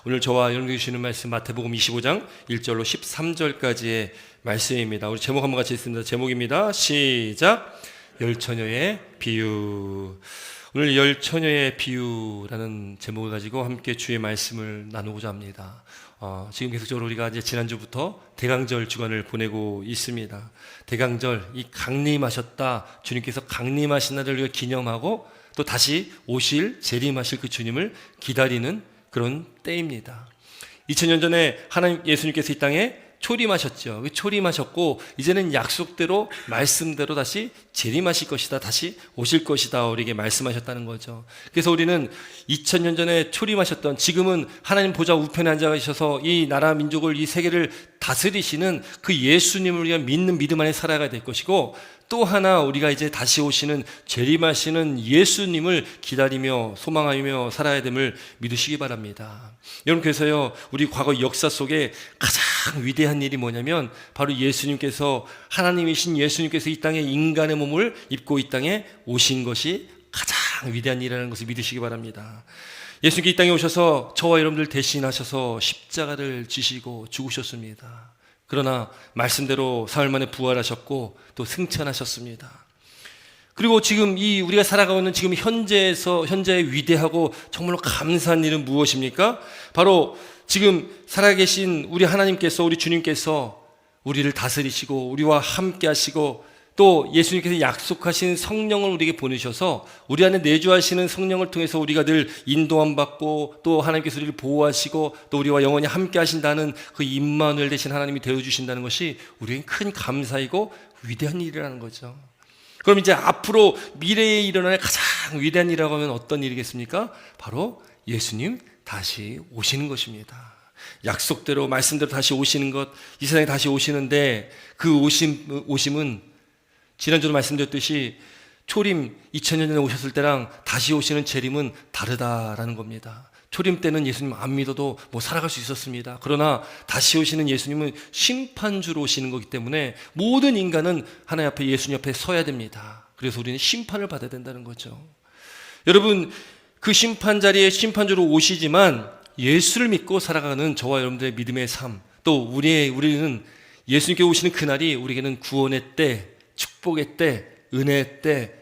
오늘 저와 여러분께 주시는 말씀 마태복음 25장 1절로 13절까지의 말씀입니다. 우리 제목 한번 같이 읽습니다. 제목입니다. 시작. 열처녀의 비유. 오늘 열처녀의 비유라는 제목을 가지고 함께 주의 말씀을 나누고자 합니다. 지금 계속적으로 우리가 이제 지난주부터 대강절 주간을 보내고 있습니다. 대강절, 이 강림하셨다, 주님께서 강림하신 날을 우리가 기념하고 또 다시 오실, 재림하실 그 주님을 기다리는 그런 때입니다. 2000년 전에 하나님 예수님께서 이 땅에 초림하셨죠. 초림하셨고 이제는 약속대로 말씀대로 다시 재림하실 것이다, 다시 오실 것이다 우리에게 말씀하셨다는 거죠. 그래서 우리는 2000년 전에 초림하셨던, 지금은 하나님 보좌 우편에 앉아 계셔서 이 나라 민족을, 이 세계를 다스리시는 그 예수님을 우리가 믿는 믿음 안에 살아가야 될 것이고, 또 하나 우리가 이제 다시 오시는 재림하시는 예수님을 기다리며 소망하며 살아야 됨을 믿으시기 바랍니다. 여러분, 그래서요, 우리 과거 역사 속에 가장 위대한 일이 뭐냐면 바로 예수님께서, 하나님이신 예수님께서 이 땅에 인간의 몸을 입고 이 땅에 오신 것이 가장 위대한 일이라는 것을 믿으시기 바랍니다. 예수님께 이 땅에 오셔서 저와 여러분들 대신하셔서 십자가를 지시고 죽으셨습니다. 그러나 말씀대로 사흘 만에 부활하셨고 또 승천하셨습니다. 그리고 지금 이 우리가 살아가고 있는 지금 현재의 위대하고 정말로 감사한 일은 무엇입니까? 바로 지금 살아계신 우리 하나님께서, 우리 주님께서 우리를 다스리시고 우리와 함께 하시고 또 예수님께서 약속하신 성령을 우리에게 보내셔서 우리 안에 내주하시는 성령을 통해서 우리가 늘 인도함 받고 또 하나님께서 우리를 보호하시고 또 우리와 영원히 함께 하신다는 그 임마누엘 되신 하나님이 되어주신다는 것이 우리에겐 큰 감사이고 위대한 일이라는 거죠. 그럼 이제 앞으로 미래에 일어날 가장 위대한 일이라고 하면 어떤 일이겠습니까? 바로 예수님 다시 오시는 것입니다. 약속대로 말씀대로 다시 오시는 것, 이 세상에 다시 오시는데 그 오심은 지난주도 말씀드렸듯이 초림 2000년 전에 오셨을 때랑 다시 오시는 재림은 다르다라는 겁니다. 초림 때는 예수님 안 믿어도 살아갈 수 있었습니다. 그러나 다시 오시는 예수님은 심판주로 오시는 거기 때문에 모든 인간은 하나님 앞에, 예수님 앞에 서야 됩니다. 그래서 우리는 심판을 받아야 된다는 거죠. 여러분, 그 심판 자리에 심판주로 오시지만 예수를 믿고 살아가는 저와 여러분들의 믿음의 삶, 또 우리는 예수님께 오시는 그날이 우리에게는 구원의 때, 축복의 때, 은혜의 때,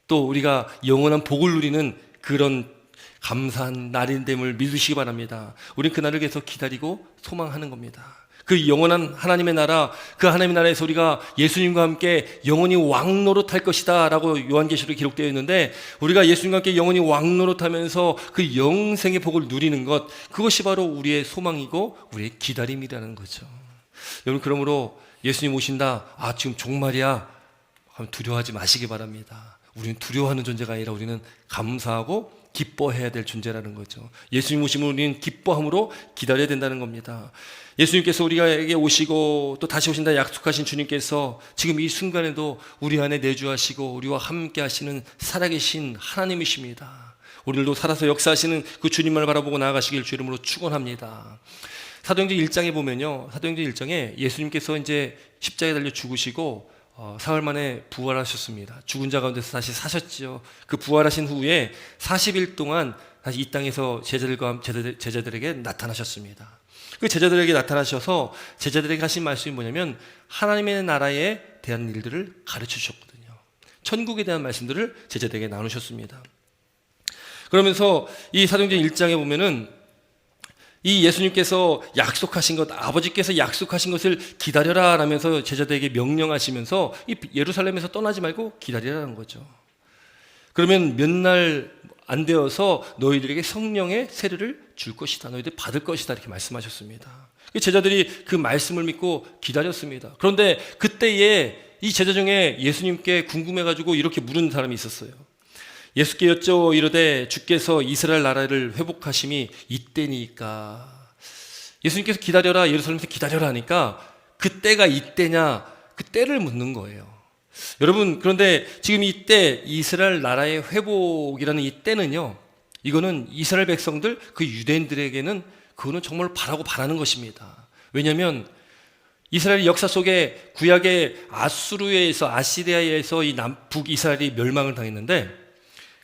또 우리가 영원한 복을 누리는 그런 감사한 날인됨을 믿으시기 바랍니다. 우리는 그날을 계속 기다리고 소망하는 겁니다. 그 영원한 하나님의 나라, 그 하나님의 나라에서 우리가 예수님과 함께 영원히 왕노릇할 것이다 라고 요한계시록에 기록되어 있는데, 우리가 예수님과 함께 영원히 왕노릇하면서 그 영생의 복을 누리는 것, 그것이 바로 우리의 소망이고 우리의 기다림이라는 거죠. 여러분, 그러므로 예수님 오신다, 지금 종말이야 하면 두려워하지 마시기 바랍니다. 우리는 두려워하는 존재가 아니라 우리는 감사하고 기뻐해야 될 존재라는 거죠. 예수님 오시면 우리는 기뻐함으로 기다려야 된다는 겁니다. 예수님께서 우리에게 오시고 또 다시 오신다 약속하신 주님께서 지금 이 순간에도 우리 안에 내주하시고 우리와 함께 하시는 살아계신 하나님이십니다. 우리들도 살아서 역사하시는 그 주님을 바라보고 나아가시길 주 이름으로 축원합니다. 사도행전 1장에 보면요, 사도행전 1장에 예수님께서 이제 십자가에 달려 죽으시고 사흘 만에 부활하셨습니다. 죽은 자 가운데서 다시 사셨죠. 그 부활하신 후에 40일 동안 다시 이 땅에서 제자들에게 나타나셨습니다. 그 제자들에게 나타나셔서 제자들에게 하신 말씀이 뭐냐면 하나님의 나라에 대한 일들을 가르쳐 주셨거든요. 천국에 대한 말씀들을 제자들에게 나누셨습니다. 그러면서 이 사도행전 1장에 보면은 이 예수님께서 약속하신 것, 아버지께서 약속하신 것을 기다려라 라면서 제자들에게 명령하시면서 이 예루살렘에서 떠나지 말고 기다리라는 거죠. 그러면 몇 날 안 되어서 너희들에게 성령의 세례를 줄 것이다, 너희들 받을 것이다 이렇게 말씀하셨습니다. 제자들이 그 말씀을 믿고 기다렸습니다. 그런데 그때에 이 제자 중에 예수님께 궁금해가지고 이렇게 물은 사람이 있었어요. 예수께 여쭤 이르되 주께서 이스라엘 나라를 회복하심이 이때니까. 예수님께서 기다려라, 예루살렘에서 기다려라 하니까 그 때가 이때냐, 그 때를 묻는 거예요. 여러분, 그런데 지금 이 때, 이스라엘 나라의 회복이라는 이 때는요, 이거는 이스라엘 백성들, 그 유대인들에게는 그거는 정말 바라는 것입니다. 왜냐하면 이스라엘 역사 속에 구약의 아수르에서, 아시리아에서 이 북이스라엘이 멸망을 당했는데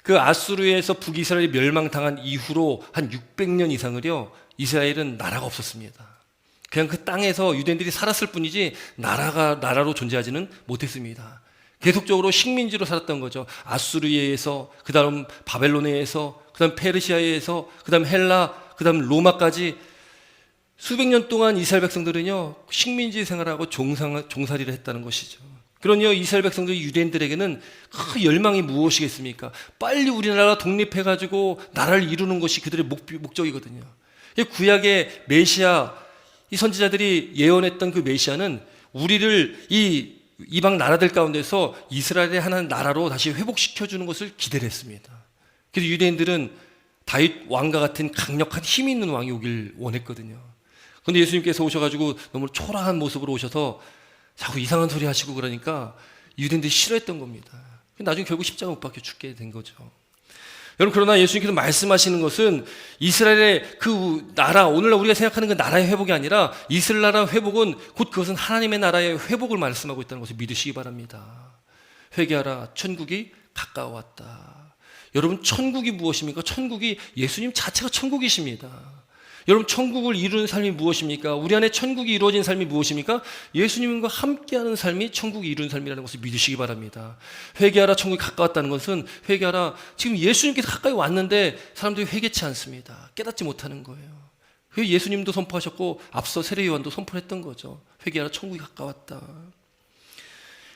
그 아수르에서 북이스라엘이 멸망당한 이후로 한 600년 이상을요, 이스라엘은 나라가 없었습니다. 그냥 그 땅에서 유대인들이 살았을 뿐이지 나라로 존재하지는 못했습니다. 계속적으로 식민지로 살았던 거죠. 아수르에 의해서, 그 다음 바벨론에 의해서, 그 다음 페르시아에 의해서, 그 다음 헬라, 그 다음 로마까지 수백 년 동안 이스라엘 백성들은요, 식민지 생활하고 종살이를 했다는 것이죠. 그러니요, 이스라엘 백성들 유대인들에게는 그 열망이 무엇이겠습니까? 빨리 우리나라가 독립해가지고 나라를 이루는 것이 그들의 목적이거든요. 구약의 메시아, 이 선지자들이 예언했던 그 메시아는 우리를 이 이방 나라들 가운데서 이스라엘의 하나의 나라로 다시 회복시켜주는 것을 기대를 했습니다. 그래서 유대인들은 다윗 왕과 같은 강력한 힘 있는 왕이 오길 원했거든요. 그런데 예수님께서 오셔가지고 너무 초라한 모습으로 오셔서 자꾸 이상한 소리 하시고 그러니까 유대인들이 싫어했던 겁니다. 나중에 결국 십자가 못 박혀 죽게 된 거죠. 여러분, 그러나 예수님께서 말씀하시는 것은 이스라엘의 그 나라, 오늘날 우리가 생각하는 그 나라의 회복이 아니라 이스라엘 나라 회복은 곧 그것은 하나님의 나라의 회복을 말씀하고 있다는 것을 믿으시기 바랍니다. 회개하라, 천국이 가까워왔다. 여러분, 천국이 무엇입니까? 천국이 예수님 자체가 천국이십니다. 여러분, 천국을 이루는 삶이 무엇입니까? 우리 안에 천국이 이루어진 삶이 무엇입니까? 예수님과 함께하는 삶이 천국이 이루는 삶이라는 것을 믿으시기 바랍니다. 회개하라, 천국이 가까웠다는 것은 회개하라, 지금 예수님께서 가까이 왔는데 사람들이 회개치 않습니다. 깨닫지 못하는 거예요. 예수님도 선포하셨고 앞서 세례요한도 선포했던 거죠. 회개하라, 천국이 가까웠다.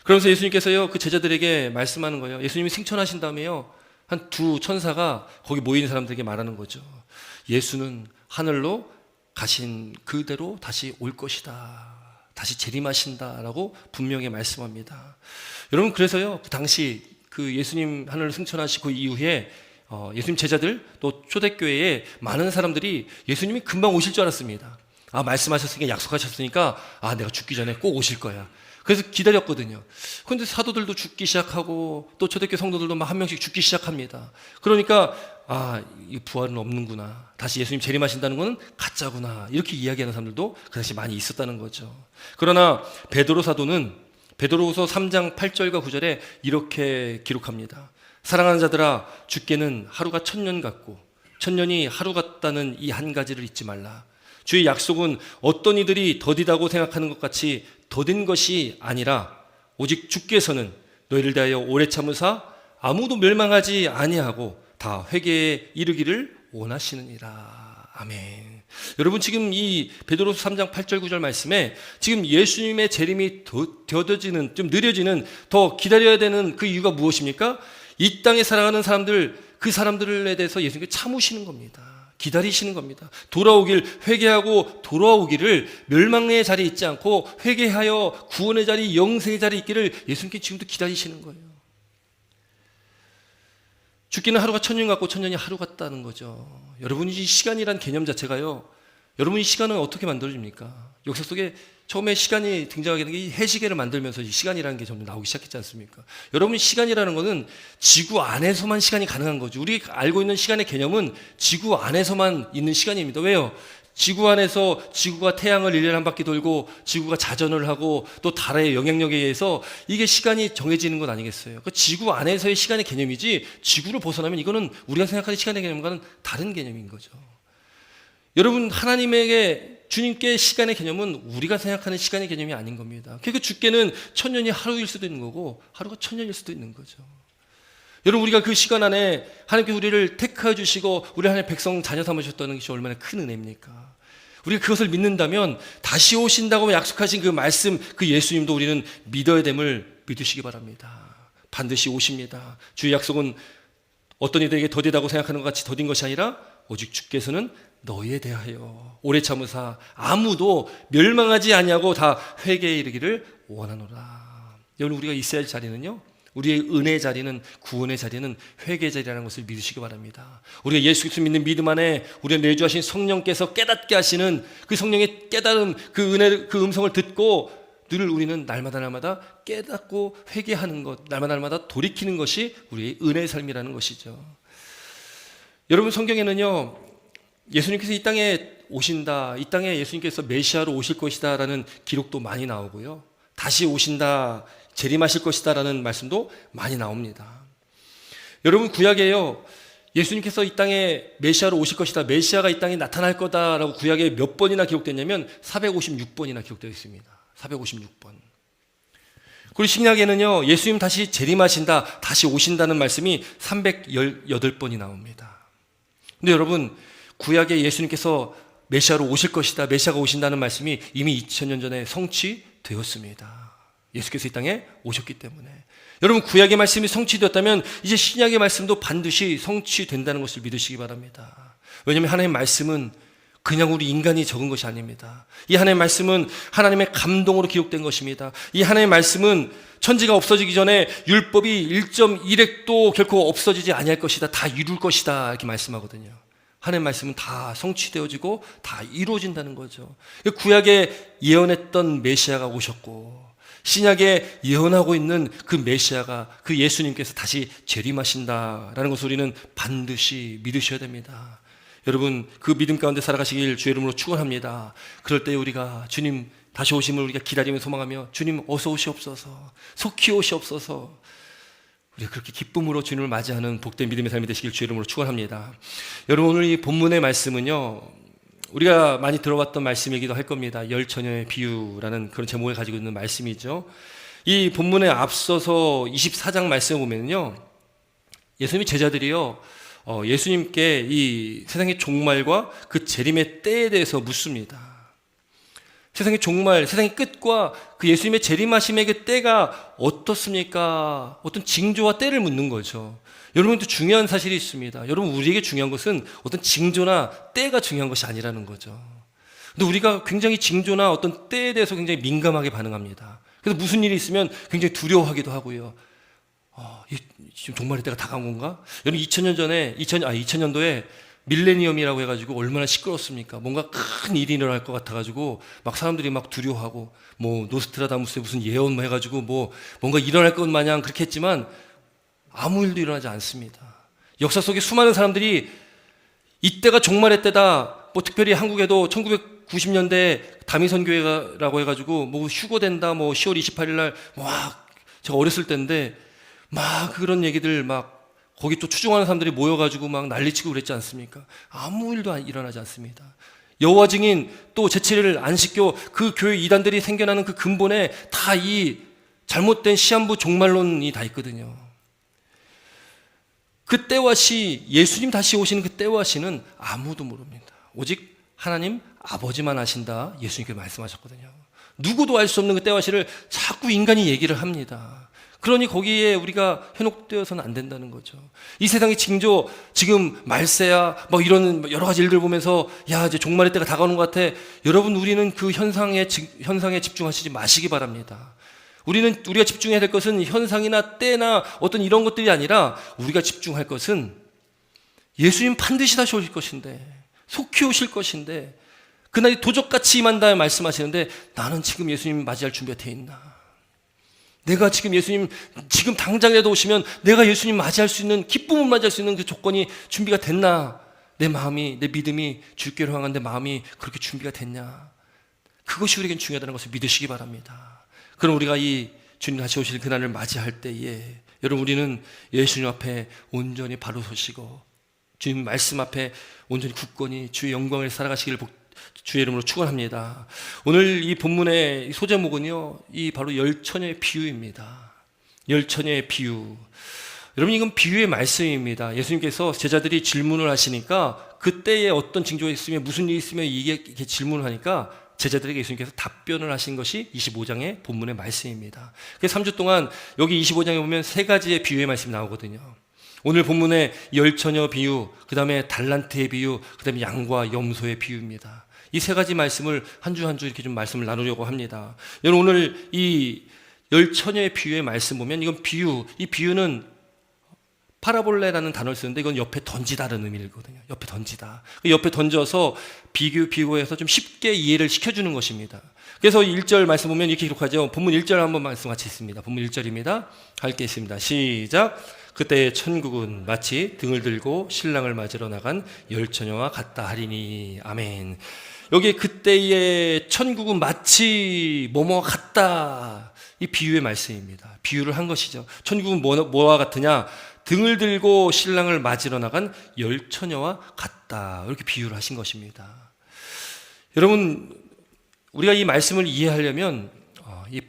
그러면서 예수님께서요, 그 제자들에게 말씀하는 거예요. 예수님이 승천하신 다음에요, 한 두 천사가 거기 모이는 사람들에게 말하는 거죠. 예수는 하늘로 가신 그대로 다시 올 것이다. 다시 재림하신다라고 분명히 말씀합니다. 여러분, 그래서요, 그 당시 그 예수님 하늘로 승천하시고 이후에 예수님 제자들 또 초대교회에 많은 사람들이 예수님이 금방 오실 줄 알았습니다. 아, 말씀하셨으니까, 약속하셨으니까, 아, 내가 죽기 전에 꼭 오실 거야. 그래서 기다렸거든요. 그런데 사도들도 죽기 시작하고 또 초대교회 성도들도 막 한 명씩 죽기 시작합니다. 그러니까 아, 이 부활은 없는구나, 다시 예수님 재림하신다는 것은 가짜구나, 이렇게 이야기하는 사람들도 그 당시 많이 있었다는 거죠. 그러나 베드로 사도는 베드로후서 3장 8절과 9절에 이렇게 기록합니다. 사랑하는 자들아, 주께는 하루가 1000년 같고 1000년이 하루 같다는 이 한 가지를 잊지 말라. 주의 약속은 어떤 이들이 더디다고 생각하는 것 같이 더딘 것이 아니라 오직 주께서는 너희를 대하여 오래 참으사 아무도 멸망하지 아니하고 다 회개에 이르기를 원하시느니라. 아멘. 여러분, 지금 이 베드로서 3장 8절 9절 말씀에 지금 예수님의 재림이 더뎌지는, 좀 느려지는, 더 기다려야 되는 그 이유가 무엇입니까? 이 땅에 살아가는 사람들, 그 사람들에 대해서 예수님께 참으시는 겁니다. 기다리시는 겁니다. 회개하고 돌아오기를, 멸망의 자리에 있지 않고 회개하여 구원의 자리, 영생의 자리에 있기를 예수님께 지금도 기다리시는 거예요. 죽기는 하루가 1000년 같고 1000년이 하루 같다는 거죠. 여러분, 이 시간이란 개념 자체가요, 여러분, 이 시간은 어떻게 만들어집니까? 역사 속에 처음에 시간이 등장하게 된 게 이 해시계를 만들면서 이 시간이라는 게 점점 나오기 시작했지 않습니까? 여러분, 시간이라는 것은 지구 안에서만 시간이 가능한 거죠. 우리가 알고 있는 시간의 개념은 지구 안에서만 있는 시간입니다. 왜요? 지구 안에서 지구가 태양을 1년에 한 바퀴 돌고 지구가 자전을 하고 또 달의 영향력에 의해서 이게 시간이 정해지는 것 아니겠어요? 그 지구 안에서의 시간의 개념이지, 지구를 벗어나면 이거는 우리가 생각하는 시간의 개념과는 다른 개념인 거죠. 여러분, 주님께 시간의 개념은 우리가 생각하는 시간의 개념이 아닌 겁니다. 그러니까 주께는 1000년이 하루일 수도 있는 거고 하루가 1000년일 수도 있는 거죠. 여러분, 우리가 그 시간 안에 하나님께서 우리를 택하여 주시고 우리 하나님의 백성 자녀 삼으셨다는 것이 얼마나 큰 은혜입니까? 우리가 그것을 믿는다면 다시 오신다고 약속하신 그 말씀, 그 예수님도 우리는 믿어야 됨을 믿으시기 바랍니다. 반드시 오십니다. 주의 약속은 어떤 이들에게 더디다고 생각하는 것 같이 더딘 것이 아니라 오직 주께서는 너희에 대하여 오래 참으사 아무도 멸망하지 아니하고 다 회개에 이르기를 원하노라. 여러분, 우리가 있어야 할 자리는요, 우리의 은혜의 자리는, 구원의 자리는 회개의 자리라는 것을 믿으시기 바랍니다. 우리가 예수 그리스도 믿는 믿음 안에 우리가 내주하신 성령께서 깨닫게 하시는 그 성령의 깨달음, 그 은혜, 그 음성을 듣고 늘 우리는 날마다 깨닫고 회개하는 것, 날마다 돌이키는 것이 우리의 은혜의 삶이라는 것이죠. 여러분, 성경에는요, 예수님께서 이 땅에 오신다, 이 땅에 예수님께서 메시아로 오실 것이다 라는 기록도 많이 나오고요, 다시 오신다, 재림하실 것이다 라는 말씀도 많이 나옵니다. 여러분 구약에요, 예수님께서 이 땅에 메시아로 오실 것이다, 메시아가 이 땅에 나타날 거다라고 구약에 몇 번이나 기록됐냐면 456번이나 기록되어 있습니다. 456번. 그리고 신약에는요, 예수님 다시 재림하신다, 다시 오신다는 말씀이 318번이 나옵니다. 근데 여러분, 구약에 예수님께서 메시아로 오실 것이다, 메시아가 오신다는 말씀이 이미 2000년 전에 성취되었습니다. 예수께서 이 땅에 오셨기 때문에. 여러분, 구약의 말씀이 성취되었다면 이제 신약의 말씀도 반드시 성취된다는 것을 믿으시기 바랍니다. 왜냐하면 하나님의 말씀은 그냥 우리 인간이 적은 것이 아닙니다. 이 하나님의 말씀은 하나님의 감동으로 기록된 것입니다. 이 하나님의 말씀은 천지가 없어지기 전에 율법이 1.1획도 결코 없어지지 아니할 것이다, 다 이룰 것이다, 이렇게 말씀하거든요. 하나님의 말씀은 다 성취되어지고 다 이루어진다는 거죠. 구약에 예언했던 메시아가 오셨고, 신약에 예언하고 있는 그 메시아가, 그 예수님께서 다시 재림하신다라는 것을 우리는 반드시 믿으셔야 됩니다. 여러분, 그 믿음 가운데 살아가시길 주의 이름으로 축원합니다. 그럴 때 우리가 주님 다시 오심을 우리가 기다리며 소망하며, 주님 어서 오시옵소서, 속히 오시옵소서, 우리가 그렇게 기쁨으로 주님을 맞이하는 복된 믿음의 삶이 되시길 주의 이름으로 축원합니다. 여러분, 오늘 이 본문의 말씀은요, 우리가 많이 들어봤던 말씀이기도 할 겁니다. 열처녀의 비유라는 그런 제목을 가지고 있는 말씀이죠. 이 본문에 앞서서 24장 말씀을 보면요, 예수님의 제자들이요, 예수님께 이 세상의 종말과 그 재림의 때에 대해서 묻습니다. 세상의 종말, 세상의 끝과 그 예수님의 재림하심의 그 때가 어떻습니까? 어떤 징조와 때를 묻는 거죠. 여러분도 중요한 사실이 있습니다. 여러분, 우리에게 중요한 것은 어떤 징조나 때가 중요한 것이 아니라는 거죠. 근데 우리가 굉장히 징조나 어떤 때에 대해서 굉장히 민감하게 반응합니다. 그래서 무슨 일이 있으면 굉장히 두려워하기도 하고요. 지금 종말의 때가 다가온 건가? 여러분, 2000년도에 밀레니엄이라고 해가지고 얼마나 시끄럽습니까? 뭔가 큰 일이 일어날 것 같아가지고 막 사람들이 막 두려워하고, 뭐 노스트라다무스의 무슨 예언 해가지고 뭐 뭔가 일어날 것 마냥 그렇게 했지만 아무 일도 일어나지 않습니다. 역사 속에 수많은 사람들이 이때가 종말의 때다, 뭐 특별히 한국에도 1990년대 다미선교회라고 해가지고 뭐 휴거된다, 뭐 10월 28일 날 막, 제가 어렸을 때인데 막 그런 얘기들 막 거기 또 추종하는 사람들이 모여가지고 막 난리치고 그랬지 않습니까? 아무 일도 일어나지 않습니다. 여호와 증인 또 제치를 안 시켜 그 교회 이단들이 생겨나는 그 근본에 다 이 잘못된 시한부 종말론이 다 있거든요. 그 때와 시, 예수님 다시 오시는 그 때와 시는 아무도 모릅니다. 오직 하나님 아버지만 아신다, 예수님께 말씀하셨거든요. 누구도 알 수 없는 그 때와 시를 자꾸 인간이 얘기를 합니다. 그러니 거기에 우리가 현혹되어서는 안 된다는 거죠. 이 세상의 징조, 지금 말세야 뭐 이런 여러 가지 일들 보면서 야, 이제 종말의 때가 다가오는 것 같아. 여러분, 우리는 그 현상에 집중하시지 마시기 바랍니다. 우리가 집중해야 될 것은 현상이나 때나 어떤 이런 것들이 아니라 우리가 집중할 것은 예수님 반드시 다시 오실 것인데, 속히 오실 것인데, 그날이 도적같이 임한다 말씀하시는데, 나는 지금 예수님 맞이할 준비가 돼 있나? 내가 지금 예수님 지금 당장이라도 오시면 내가 예수님 맞이할 수 있는, 기쁨을 맞이할 수 있는 그 조건이 준비가 됐나? 내 마음이, 내 믿음이, 주께로 향한 내 마음이 그렇게 준비가 됐냐? 그것이 우리에겐 중요하다는 것을 믿으시기 바랍니다. 그럼 우리가 이 주님 다시 오실 그날을 맞이할 때에 여러분, 우리는 예수님 앞에 온전히 바로 서시고 주님 말씀 앞에 온전히 굳건히 주의 영광을 살아가시기를 주의 이름으로 축원합니다. 오늘 이 본문의 소제목은요, 이 바로 열처녀의 비유입니다. 열처녀의 비유. 여러분, 이건 비유의 말씀입니다. 예수님께서 제자들이 질문을 하시니까 그때에 어떤 징조가 있으면, 무슨 일이 있으면 이게 질문을 하니까 제자들에게 예수님께서 답변을 하신 것이 25장의 본문의 말씀입니다. 그래서 3주 동안 여기 25장에 보면 세 가지의 비유의 말씀이 나오거든요. 오늘 본문의 열처녀 비유, 그 다음에 달란트의 비유, 그 다음에 양과 염소의 비유입니다. 이 세 가지 말씀을 한 주 한 주 이렇게 좀 말씀을 나누려고 합니다. 여러분, 오늘 이 열처녀의 비유의 말씀 보면 이건 비유, 이 비유는 파라볼레라는 단어를 쓰는데 이건 옆에 던지다라는 의미거든요. 옆에 던지다. 옆에 던져서 비교해서 좀 쉽게 이해를 시켜주는 것입니다. 그래서 1절 말씀 보면 이렇게 기록하죠. 본문 1절 한번 말씀 같이 있습니다. 본문 1절입니다. 할게 있습니다. 시작. 그때 천국은 마치 등을 들고 신랑을 맞으러 나간 열처녀와 같다 하리니. 아멘. 여기 그때의 천국은 마치 뭐뭐와 같다, 이 비유의 말씀입니다. 비유를 한 것이죠. 천국은 뭐와 같으냐? 등을 들고 신랑을 맞으러 나간 열 처녀와 같다. 이렇게 비유를 하신 것입니다. 여러분, 우리가 이 말씀을 이해하려면 이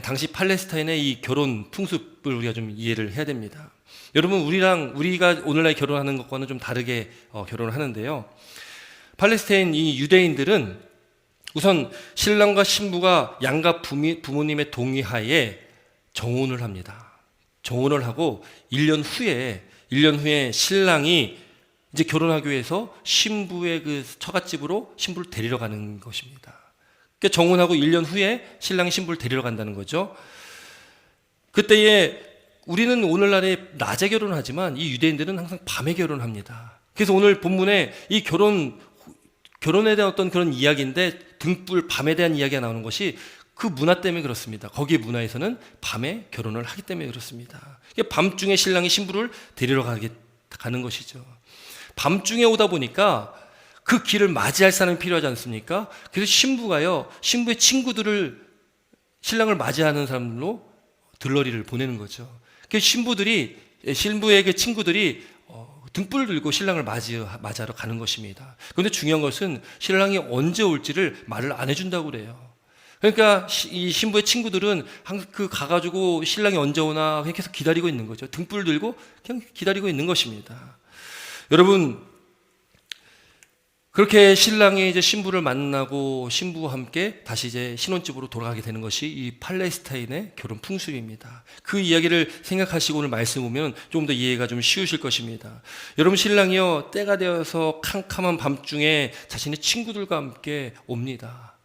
당시 팔레스타인의 이 결혼 풍습을 우리가 좀 이해를 해야 됩니다. 여러분, 우리가 오늘날 결혼하는 것과는 좀 다르게 결혼을 하는데요. 팔레스타인 이 유대인들은 우선 신랑과 신부가 양가 부모님의 동의하에 정혼을 합니다. 정혼을 하고 1년 후에 신랑이 이제 결혼하기 위해서 신부의 그 처갓집으로 신부를 데리러 가는 것입니다. 그러니까 정혼하고 1년 후에 신랑이 신부를 데리러 간다는 거죠. 그때에 우리는 오늘날에 낮에 결혼을 하지만 이 유대인들은 항상 밤에 결혼합니다. 그래서 오늘 본문에 이 결혼에 대한 어떤 그런 이야기인데 등불 밤에 대한 이야기가 나오는 것이 그 문화 때문에 그렇습니다. 거기에 문화에서는 밤에 결혼을 하기 때문에 그렇습니다. 밤중에 신랑이 신부를 데리러 가는 것이죠. 밤중에 오다 보니까 그 길을 맞이할 사람이 필요하지 않습니까? 그래서 신부의 친구들을 신랑을 맞이하는 사람으로 들러리를 보내는 거죠. 그래서 신부의 그 친구들이 등불을 들고 신랑을 맞이하러 가는 것입니다. 그런데 중요한 것은 신랑이 언제 올지를 말을 안 해준다고 그래요. 그러니까 이 신부의 친구들은 항상 가가지고 신랑이 언제 오나 그냥 계속 기다리고 있는 거죠. 등불 들고 그냥 기다리고 있는 것입니다. 여러분, 그렇게 신랑이 이제 신부를 만나고 신부와 함께 다시 이제 신혼집으로 돌아가게 되는 것이 이 팔레스타인의 결혼 풍습입니다. 그 이야기를 생각하시고 오늘 말씀 보면 조금 더 이해가 좀 쉬우실 것입니다. 여러분, 신랑이요, 때가 되어서 캄캄한 밤중에 자신의 친구들과 함께 옵니다.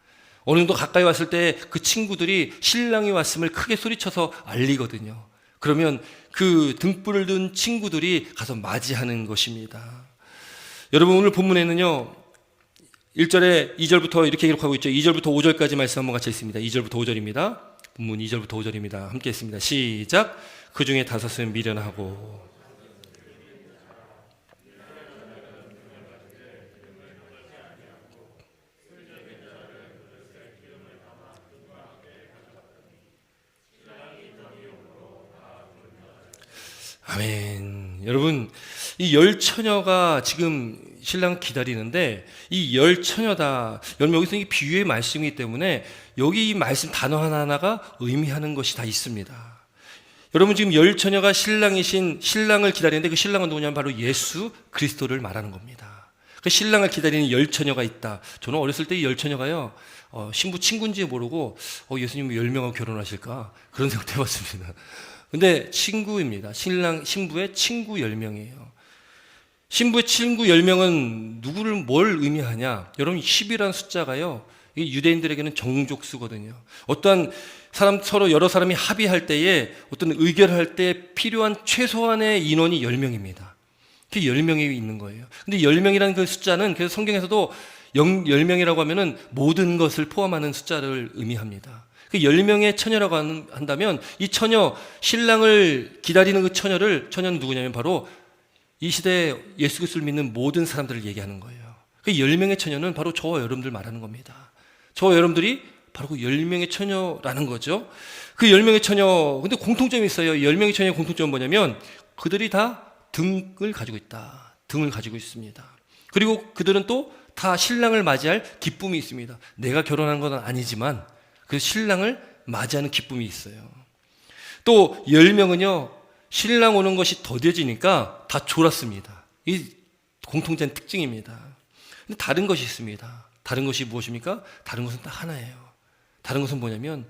어느 정도 가까이 왔을 때 그 친구들이 신랑이 왔음을 크게 소리쳐서 알리거든요. 그러면 그 등불을 든 친구들이 가서 맞이하는 것입니다. 여러분, 오늘 본문에는요 1절에 2절부터 이렇게 기록하고 있죠. 2절부터 5절까지 말씀 한번 같이 읽습니다. 2절부터 5절입니다. 본문 2절부터 5절입니다. 함께 읽습니다. 시작. 그 중에 5은 미련하고 아멘. 여러분, 이 열 처녀가 지금 신랑 기다리는데 이 열 처녀다. 여러분, 여기서 이 비유의 말씀이기 때문에 여기 이 말씀 단어 하나하나가 의미하는 것이 다 있습니다. 여러분, 지금 열 처녀가 신랑을 기다리는데 그 신랑은 누구냐면 바로 예수 그리스도를 말하는 겁니다. 그 신랑을 기다리는 열 처녀가 있다. 저는 어렸을 때 이 열 처녀가요 신부 친구인지 모르고 예수님 10명하고 결혼하실까 그런 생각도 해봤습니다. 근데 친구입니다. 신부의 친구 10명이에요. 신부의 친구 10명은 뭘 의미하냐? 여러분, 10이라는 숫자가요, 이 유대인들에게는 정족수거든요. 어떠한 여러 사람이 합의할 때에 어떤 의결할 때 필요한 최소한의 인원이 10명입니다. 그 10명이 있는 거예요. 근데 10명이라는 그 숫자는 그래서 성경에서도 10명이라고 하면은 모든 것을 포함하는 숫자를 의미합니다. 그 10명의 처녀라고 한다면 이 신랑을 기다리는 그 처녀는 누구냐면 바로 이 시대에 예수 그리스도를 믿는 모든 사람들을 얘기하는 거예요. 그 10명의 처녀는 바로 저와 여러분들 말하는 겁니다. 저와 여러분들이 바로 그 10명의 처녀라는 거죠. 그 10명의 처녀, 근데 공통점이 있어요. 10명의 처녀의 공통점은 뭐냐면 그들이 다 등을 가지고 있다. 등을 가지고 있습니다. 그리고 그들은 또 다 신랑을 맞이할 기쁨이 있습니다. 내가 결혼한 건 아니지만 그 신랑을 맞이하는 기쁨이 있어요. 또 10명은요 신랑 오는 것이 더뎌지니까 다 졸았습니다. 이 공통된 특징입니다. 근데 다른 것이 있습니다. 다른 것이 무엇입니까? 다른 것은 딱 하나예요. 다른 것은 뭐냐면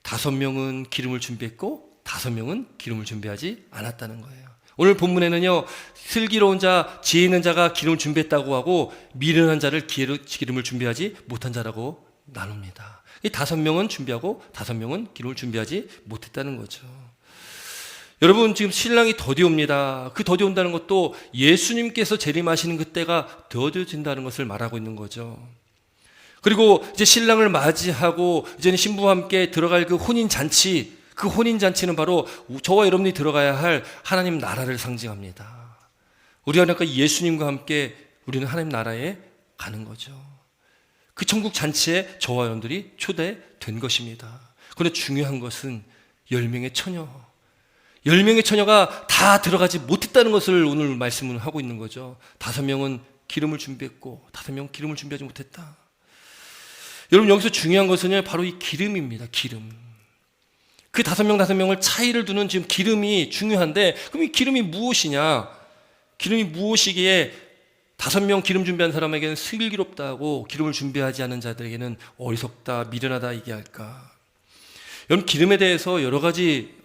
5명은 기름을 준비했고 5명은 기름을 준비하지 않았다는 거예요. 오늘 본문에는요 슬기로운 자, 지혜 있는 자가 기름을 준비했다고 하고 미련한 자를 기름을 준비하지 못한 자라고 나눕니다. 이 5명은 준비하고 5명은 기름을 준비하지 못했다는 거죠. 여러분, 지금 신랑이 더디옵니다. 그 더디온다는 것도 예수님께서 재림하시는 그때가 더뎌진다는 것을 말하고 있는 거죠. 그리고 이제 신랑을 맞이하고 이제는 신부와 함께 들어갈 그 혼인잔치, 그 혼인잔치는 바로 저와 여러분이 들어가야 할 하나님 나라를 상징합니다. 우리가 그러니까 예수님과 함께 우리는 하나님 나라에 가는 거죠. 그 천국 잔치에 저와 여러분들이 초대된 것입니다. 그런데 중요한 것은 10명의 처녀, 10명의 처녀가 다 들어가지 못했다는 것을 오늘 말씀을 하고 있는 거죠. 5명은 기름을 준비했고 5명은 기름을 준비하지 못했다. 여러분, 여기서 중요한 것은 바로 이 기름입니다. 기름. 그 5명을 차이를 두는 지금 기름이 중요한데, 그럼 이 기름이 무엇이냐? 기름이 무엇이기에 5명 기름 준비한 사람에게는 슬기롭다 하고 기름을 준비하지 않은 자들에게는 어리석다, 미련하다 얘기할까? 여러분, 기름에 대해서 여러 가지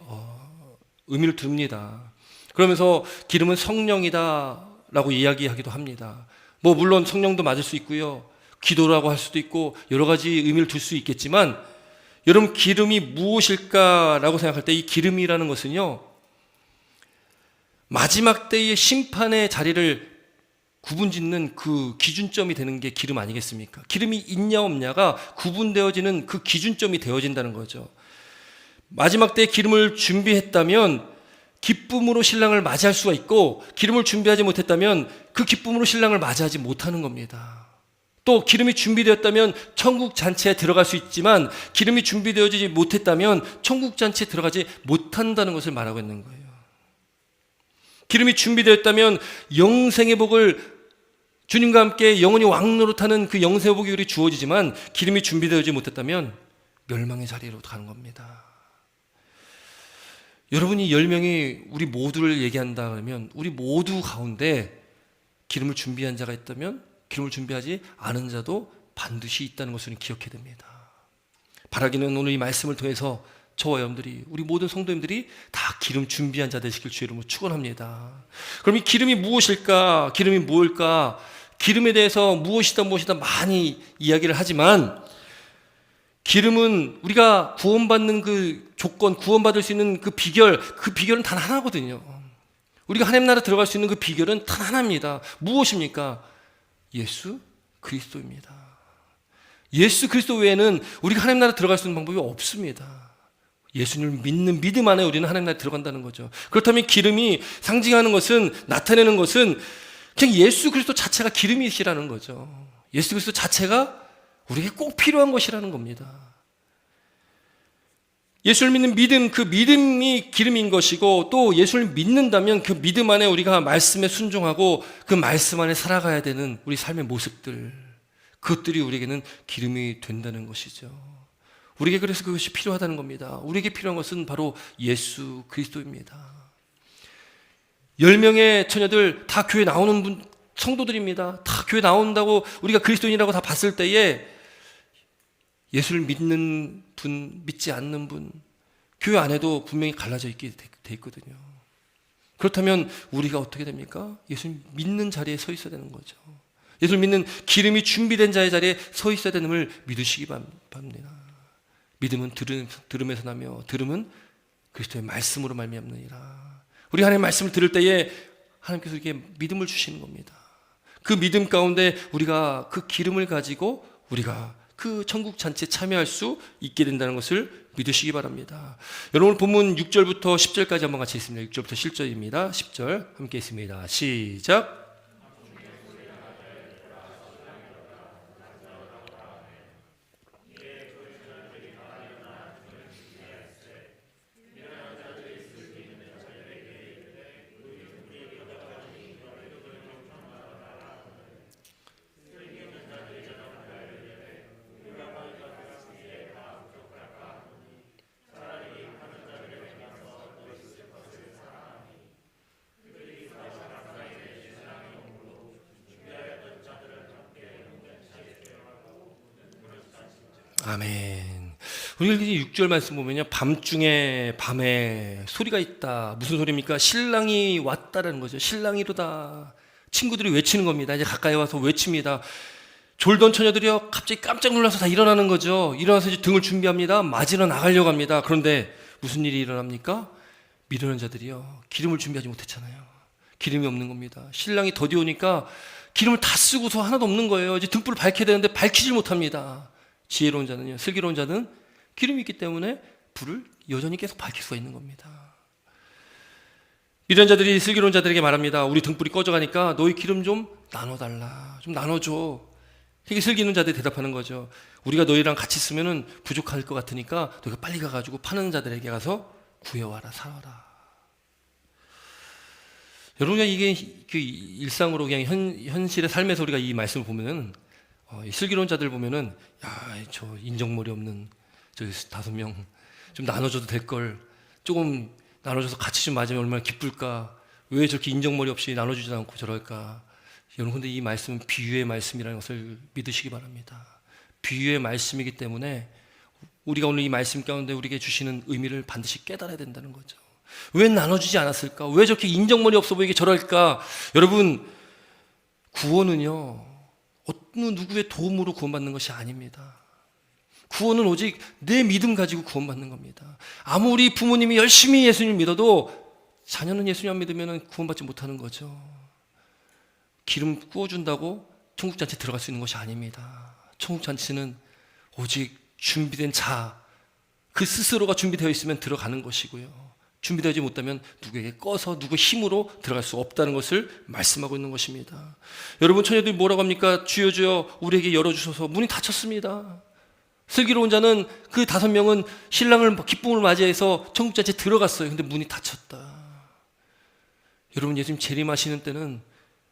의미를 둡니다. 그러면서 기름은 성령이다 라고 이야기하기도 합니다. 물론 성령도 맞을 수 있고요, 기도라고 할 수도 있고 여러 가지 의미를 둘 수 있겠지만, 여러분, 기름이 무엇일까라고 생각할 때 이 기름이라는 것은요, 마지막 때의 심판의 자리를 구분짓는 그 기준점이 되는 게 기름 아니겠습니까? 기름이 있냐 없냐가 구분되어지는 그 기준점이 되어진다는 거죠. 마지막 때에 기름을 준비했다면 기쁨으로 신랑을 맞이할 수가 있고, 기름을 준비하지 못했다면 그 기쁨으로 신랑을 맞이하지 못하는 겁니다. 또 기름이 준비되었다면 천국 잔치에 들어갈 수 있지만, 기름이 준비되어지지 못했다면 천국 잔치에 들어가지 못한다는 것을 말하고 있는 거예요. 기름이 준비되었다면 영생의 복을, 주님과 함께 영원히 왕노릇하는 그 영생의 복이 우리 주어지지만, 기름이 준비되어지지 못했다면 멸망의 자리로 가는 겁니다. 여러분이 10명이 우리 모두를 얘기한다 그러면, 우리 모두 가운데 기름을 준비한 자가 있다면 기름을 준비하지 않은 자도 반드시 있다는 것을 기억해야 됩니다. 바라기는 오늘 이 말씀을 통해서 저와 여러분들이, 우리 모든 성도님들이 다 기름 준비한 자 되시길 주의 이름으로 축원합니다. 그럼 이 기름이 무엇일까? 기름이 뭘까? 기름에 대해서 무엇이다 많이 이야기를 하지만, 기름은 우리가 구원받는 그 조건, 구원받을 수 있는 그 비결은 단 하나거든요. 우리가 하나님 나라 들어갈 수 있는 그 비결은 단 하나입니다. 무엇입니까? 예수 그리스도입니다. 예수 그리스도 외에는 우리가 하나님 나라 들어갈 수 있는 방법이 없습니다. 예수님을 믿는 믿음 안에 우리는 하나님 나라에 들어간다는 거죠. 그렇다면 기름이 상징하는 것은, 나타내는 것은 그냥 예수 그리스도 자체가 기름이시라는 거죠. 예수 그리스도 자체가 우리에게 꼭 필요한 것이라는 겁니다. 예수를 믿는 믿음, 그 믿음이 기름인 것이고, 또 예수를 믿는다면 그 믿음 안에 우리가 말씀에 순종하고 그 말씀 안에 살아가야 되는 우리 삶의 모습들, 그것들이 우리에게는 기름이 된다는 것이죠. 우리에게 그래서 그것이 필요하다는 겁니다. 우리에게 필요한 것은 바로 예수 그리스도입니다. 10명의 처녀들 다 교회 나오는 성도들입니다. 다 교회 나온다고 우리가 그리스도인이라고 다 봤을 때에, 예수를 믿는 분, 믿지 않는 분, 교회 안에도 분명히 갈라져 있게 돼 있거든요. 그렇다면 우리가 어떻게 됩니까? 예수를 믿는 자리에 서 있어야 되는 거죠. 예수를 믿는 기름이 준비된 자의 자리에 서 있어야 되는 걸 믿으시기 바랍니다. 믿음은 들음에서 나며, 들음은 그리스도의 말씀으로 말미암느니라. 우리 하나님의 말씀을 들을 때에 하나님께서 이렇게 믿음을 주시는 겁니다. 그 믿음 가운데 우리가 그 기름을 가지고 우리가 그 천국 잔치에 참여할 수 있게 된다는 것을 믿으시기 바랍니다. 여러분, 본문 6절부터 10절까지 한번 같이 있습니다. 6절부터 7절입니다. 10절 함께 있습니다. 시작. 아멘. 우리가 6절 말씀 보면요, 밤중에 밤에 소리가 있다. 무슨 소리입니까? 신랑이 왔다라는 거죠. 신랑이로다. 친구들이 외치는 겁니다. 이제 가까이 와서 외칩니다. 졸던 처녀들이요, 갑자기 깜짝 놀라서 다 일어나는 거죠. 일어나서 이제 등을 준비합니다. 맞으러 나가려고 합니다. 그런데 무슨 일이 일어납니까? 미련한 자들이요, 기름을 준비하지 못했잖아요. 기름이 없는 겁니다. 신랑이 더디 오니까 기름을 다 쓰고서 하나도 없는 거예요. 이제 등불을 밝혀야 되는데 밝히질 못합니다. 지혜로운 자는요, 슬기로운 자는 기름이 있기 때문에 불을 여전히 계속 밝힐 수가 있는 겁니다. 미련한 자들이 슬기로운 자들에게 말합니다. 우리 등불이 꺼져가니까 너희 기름 좀 나눠달라. 좀 나눠줘. 되게 슬기 있는 자들이 대답하는 거죠. 우리가 너희랑 같이 있으면 부족할 것 같으니까 너희가 빨리 가가지고 파는 자들에게 가서 구해와라, 사와라. 여러분, 이게 그 일상으로 그냥 현실의 삶에서 우리가 이 말씀을 보면은, 이 슬기로운 자들 보면은, 야, 저 인정머리 없는 저 5명 좀 나눠줘도 될 걸, 조금 나눠줘서 같이 좀 맞으면 얼마나 기쁠까? 왜 저렇게 인정머리 없이 나눠주지 않고 저럴까? 여러분, 근데 이 말씀은 비유의 말씀이라는 것을 믿으시기 바랍니다. 비유의 말씀이기 때문에 우리가 오늘 이 말씀 가운데 우리에게 주시는 의미를 반드시 깨달아야 된다는 거죠. 왜 나눠주지 않았을까? 왜 저렇게 인정머리 없어 보이게 저럴까? 여러분, 구원은요, 어느 누구의 도움으로 구원받는 것이 아닙니다. 구원은 오직 내 믿음 가지고 구원받는 겁니다. 아무리 부모님이 열심히 예수님을 믿어도 자녀는 예수님 안 믿으면 구원받지 못하는 거죠. 기름 부어준다고 천국잔치 들어갈 수 있는 것이 아닙니다. 천국잔치는 오직 준비된 자, 그 스스로가 준비되어 있으면 들어가는 것이고요. 준비되지 못하면 누구에게 꺼서 누구 힘으로 들어갈 수 없다는 것을 말씀하고 있는 것입니다. 여러분, 처녀들이 뭐라고 합니까? 주여 주여 우리에게 열어주소서. 문이 닫혔습니다. 슬기로운 자는 그 5명은 신랑을 기쁨을 맞이해서 천국잔치에 들어갔어요. 근데 문이 닫혔다. 여러분, 예수님 재림하시는 때는,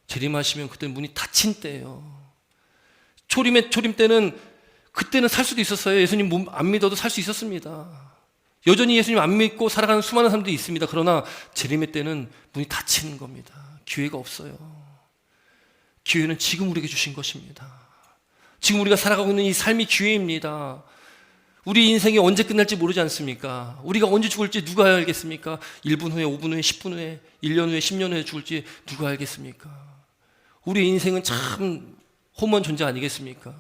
재림하시면 그때는 문이 닫힌 때예요. 초림 때는, 그때는 살 수도 있었어요. 예수님 몸 안 믿어도 살 수 있었습니다. 여전히 예수님 안 믿고 살아가는 수많은 사람들이 있습니다. 그러나 재림의 때는 문이 닫히는 겁니다. 기회가 없어요. 기회는 지금 우리에게 주신 것입니다. 지금 우리가 살아가고 있는 이 삶이 기회입니다. 우리 인생이 언제 끝날지 모르지 않습니까? 우리가 언제 죽을지 누가 알겠습니까? 1분 후에, 5분 후에, 10분 후에, 1년 후에, 10년 후에 죽을지 누가 알겠습니까? 우리 인생은 참 험한 존재 아니겠습니까?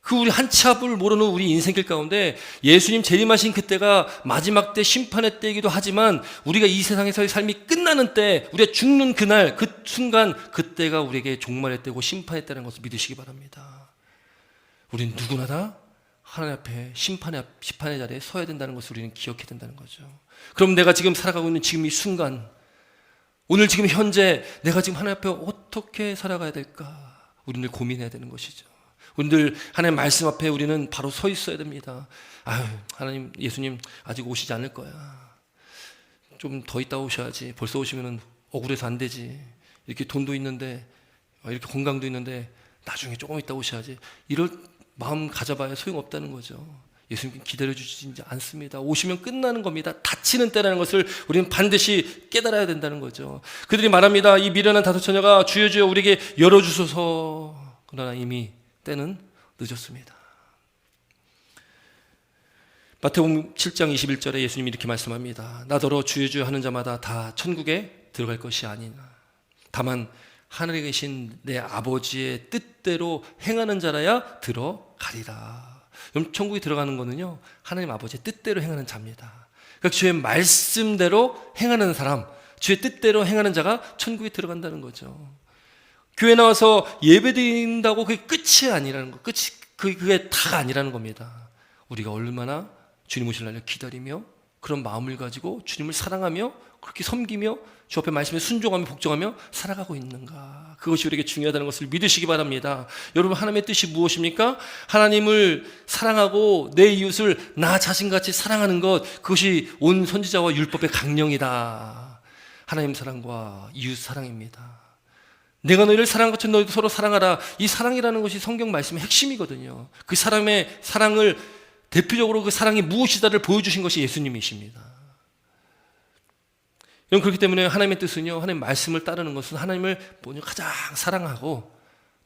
그 우리 한치 앞을 모르는 우리 인생길 가운데 예수님 재림하신 그때가 마지막 때, 심판의 때이기도 하지만 우리가 이 세상에서의 삶이 끝나는 때, 우리가 죽는 그날, 그 순간, 그때가 우리에게 종말의 때고 심판의 때라는 것을 믿으시기 바랍니다. 우리는 누구나 다 하나님 앞에 심판의 자리에 서야 된다는 것을 우리는 기억해야 된다는 거죠. 그럼 내가 지금 살아가고 있는 지금 이 순간, 오늘 지금 현재 내가 지금 하나님 앞에 어떻게 살아가야 될까? 우리는 고민해야 되는 것이죠. 우리들 하나님 말씀 앞에 우리는 바로 서 있어야 됩니다. 아유, 하나님, 예수님 아직 오시지 않을 거야. 좀 더 있다 오셔야지. 벌써 오시면 억울해서 안 되지. 이렇게 돈도 있는데, 이렇게 건강도 있는데 나중에 조금 있다 오셔야지. 이럴 마음 가져봐야 소용없다는 거죠. 예수님 기다려주시지 않습니다. 오시면 끝나는 겁니다. 닫히는 때라는 것을 우리는 반드시 깨달아야 된다는 거죠. 그들이 말합니다. 이 미련한 5처녀가 주여 주여 우리에게 열어주소서. 그러나 이미 때는 늦었습니다. 마태복음 7장 21절에 예수님이 이렇게 말씀합니다. 나더러 주여 주여 하는 자마다 다 천국에 들어갈 것이 아니나 다만 하늘에 계신 내 아버지의 뜻대로 행하는 자라야 들어가리라. 그럼 천국에 들어가는 거는요, 하나님 아버지의 뜻대로 행하는 자입니다. 그러니까 주의 말씀대로 행하는 사람, 주의 뜻대로 행하는 자가 천국에 들어간다는 거죠. 교회 나와서 예배드린다고 그게 끝이 아니라는 거, 그게 다가 아니라는 겁니다. 우리가 얼마나 주님 오실 날을 기다리며 그런 마음을 가지고 주님을 사랑하며 그렇게 섬기며 주 앞에 말씀에 순종하며 복종하며 살아가고 있는가, 그것이 우리에게 중요하다는 것을 믿으시기 바랍니다. 여러분, 하나님의 뜻이 무엇입니까? 하나님을 사랑하고 내 이웃을 나 자신같이 사랑하는 것, 그것이 온 선지자와 율법의 강령이다. 하나님 사랑과 이웃 사랑입니다. 내가 너희를 사랑한 것처럼 너희도 서로 사랑하라. 이 사랑이라는 것이 성경 말씀의 핵심이거든요. 그 사람의 사랑을 대표적으로 그 사랑이 무엇이다를 보여주신 것이 예수님이십니다. 그렇기 때문에 하나님의 뜻은요, 하나님 말씀을 따르는 것은 하나님을 먼저 가장 사랑하고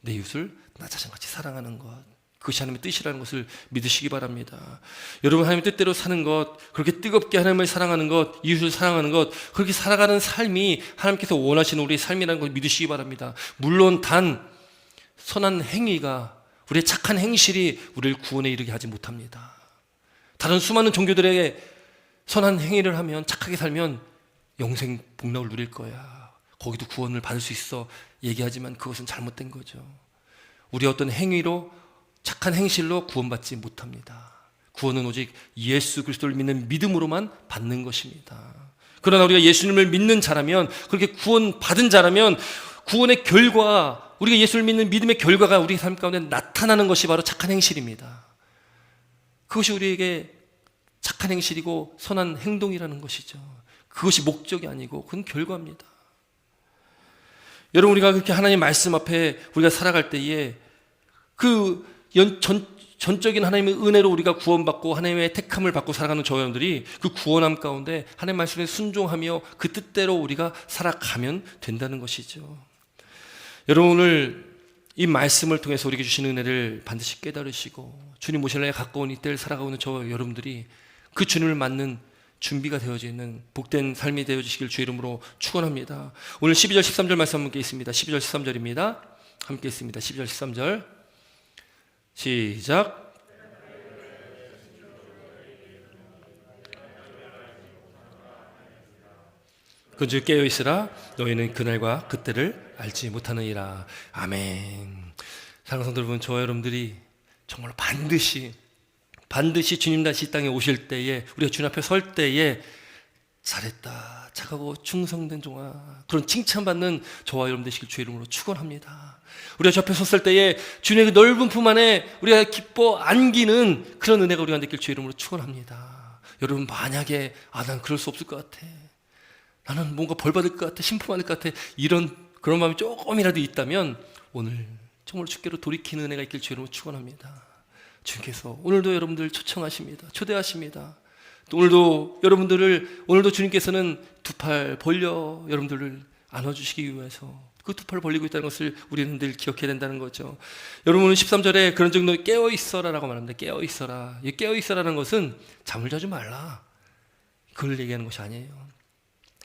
내 이웃을 나 자신같이 사랑하는 것, 그것이 하나님의 뜻이라는 것을 믿으시기 바랍니다. 여러분, 하나님의 뜻대로 사는 것, 그렇게 뜨겁게 하나님을 사랑하는 것, 이웃을 사랑하는 것, 그렇게 살아가는 삶이 하나님께서 원하시는 우리의 삶이라는 것을 믿으시기 바랍니다. 물론 단 선한 행위가, 우리의 착한 행실이 우리를 구원에 이르게 하지 못합니다. 다른 수많은 종교들에게 선한 행위를 하면, 착하게 살면 영생 복락을 누릴 거야, 거기도 구원을 받을 수 있어 얘기하지만 그것은 잘못된 거죠. 우리의 어떤 행위로, 착한 행실로 구원받지 못합니다. 구원은 오직 예수 그리스도를 믿는 믿음으로만 받는 것입니다. 그러나 우리가 예수님을 믿는 자라면, 그렇게 구원받은 자라면 구원의 결과, 우리가 예수를 믿는 믿음의 결과가 우리 삶 가운데 나타나는 것이 바로 착한 행실입니다. 그것이 우리에게 착한 행실이고 선한 행동이라는 것이죠. 그것이 목적이 아니고 그건 결과입니다. 여러분, 우리가 그렇게 하나님 말씀 앞에 우리가 살아갈 때에 그 전적인 하나님의 은혜로 우리가 구원받고 하나님의 택함을 받고 살아가는 저 여러분들이 그 구원함 가운데 하나님 말씀에 순종하며 그 뜻대로 우리가 살아가면 된다는 것이죠. 여러분, 오늘 이 말씀을 통해서 우리에게 주시는 은혜를 반드시 깨달으시고 주님 오실 날에 가까운 이때를 살아가고 있는 저 여러분들이 그 주님을 맞는 준비가 되어져 있는 복된 삶이 되어지시길 주의 이름으로 축원합니다. 오늘 12절 13절 말씀 함께 있습니다. 12절 13절입니다. 함께 있습니다. 12절 13절 시작. 그중 깨어있으라 너희는 그날과 그때를 알지 못하느니라. 아멘. 사랑하는 성도 여러분, 저와 여러분들이 정말 반드시 주님 다시 이 땅에 오실 때에 우리가 주님 앞에 설 때에 잘했다, 착하고 충성된 종아, 그런 칭찬받는 저와 여러분 되시길 주의 이름으로 축원합니다. 우리가 주 앞에 섰을 때에 주님의 그 넓은 품 안에 우리가 기뻐 안기는 그런 은혜가 우리가 느낄 주의 이름으로 축원합니다. 여러분, 만약에 난 그럴 수 없을 것 같아, 나는 뭔가 벌 받을 것 같아, 심판받을 것 같아, 그런 마음이 조금이라도 있다면 오늘 정말 주께로 돌이키는 은혜가 있길 주의 이름으로 축원합니다. 주님께서 오늘도 여러분들 초청하십니다. 초대하십니다. 또 오늘도 주님께서는 두 팔 벌려 여러분들을 안아주시기 위해서 그 두 팔을 벌리고 있다는 것을 우리는 늘 기억해야 된다는 거죠. 여러분은 13절에 그런 정도 깨어있어라 라고 말합니다. 깨어있어라. 이 깨어있어라는 것은 잠을 자지 말라, 그걸 얘기하는 것이 아니에요.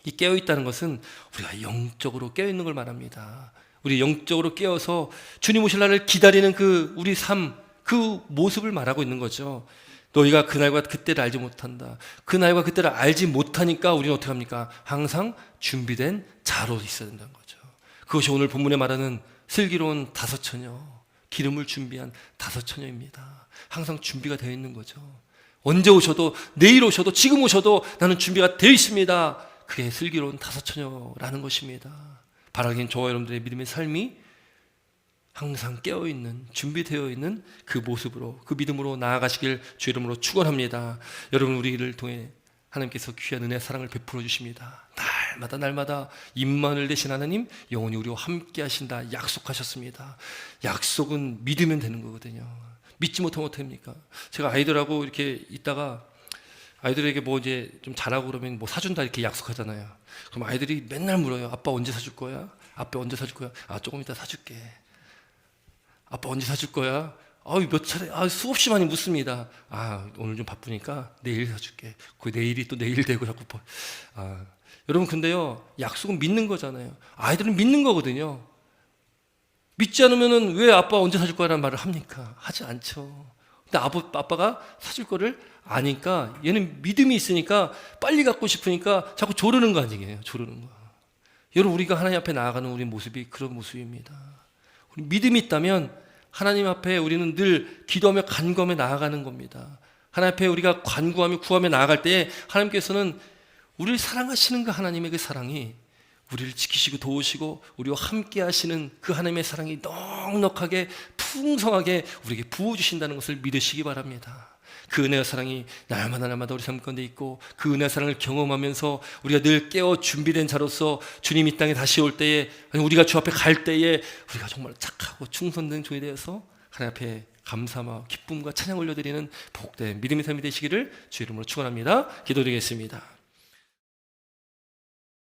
이 깨어있다는 것은 우리가 영적으로 깨어있는 걸 말합니다. 우리 영적으로 깨어서 주님 오실 날을 기다리는 그 우리 삶, 그 모습을 말하고 있는 거죠. 너희가 그날과 그때를 알지 못한다. 그날과 그때를 알지 못하니까 우리는 어떻게 합니까? 항상 준비된 자로 있어야 된다는 거죠. 그것이 오늘 본문에 말하는 슬기로운 다섯 처녀, 기름을 준비한 다섯 처녀입니다. 항상 준비가 되어 있는 거죠. 언제 오셔도, 내일 오셔도, 지금 오셔도 나는 준비가 되어 있습니다. 그게 슬기로운 다섯 처녀라는 것입니다. 바라긴 저와 여러분들의 믿음의 삶이 항상 깨어있는, 준비되어 있는 그 모습으로, 그 믿음으로 나아가시길 주 이름으로 축원합니다. 여러분, 우리를 통해 하나님께서 귀한 은혜, 사랑을 베풀어 주십니다. 날마다 임만을 대신 하나님, 영원히 우리와 함께 하신다 약속하셨습니다. 약속은 믿으면 되는 거거든요. 믿지 못하면 어떡합니까? 제가 아이들하고 이렇게 있다가 아이들에게 뭐 이제 좀 잘하고 그러면 뭐 사준다 이렇게 약속하잖아요. 그럼 아이들이 맨날 물어요. 아빠 언제 사줄 거야? 아빠 언제 사줄 거야? 조금 이따 사줄게. 아빠 언제 사줄 거야? 몇 차례, 수없이 많이 묻습니다. 오늘 좀 바쁘니까 내일 사줄게. 그 내일이 또 내일 되고 자꾸 여러분, 근데요, 약속은 믿는 거잖아요. 아이들은 믿는 거거든요. 믿지 않으면은 왜 아빠 언제 사줄 거라는 말을 합니까? 하지 않죠. 근데 아빠가 사줄 거를 아니까 얘는 믿음이 있으니까 빨리 갖고 싶으니까 자꾸 조르는 거 아니에요? 조르는 거. 여러분, 우리가 하나님 앞에 나아가는 우리 모습이 그런 모습입니다. 우리 믿음이 있다면 하나님 앞에 우리는 늘 기도하며 간구하며 나아가는 겁니다. 하나님 앞에 우리가 간구하며 구하며 나아갈 때 하나님께서는 우리를 사랑하시는 그 하나님의 그 사랑이 우리를 지키시고 도우시고 우리와 함께 하시는 그 하나님의 사랑이 넉넉하게 풍성하게 우리에게 부어주신다는 것을 믿으시기 바랍니다. 그 은혜와 사랑이 날마다 우리 삶 가운데 있고 그 은혜와 사랑을 경험하면서 우리가 늘 깨어 준비된 자로서 주님 이 땅에 다시 올 때에, 우리가 주 앞에 갈 때에 우리가 정말 착하고 충성된 종이 되어서 하나님 앞에 감사와 기쁨과 찬양 올려드리는 복된 믿음의 삶이 되시기를 주 이름으로 축원합니다. 기도드리겠습니다.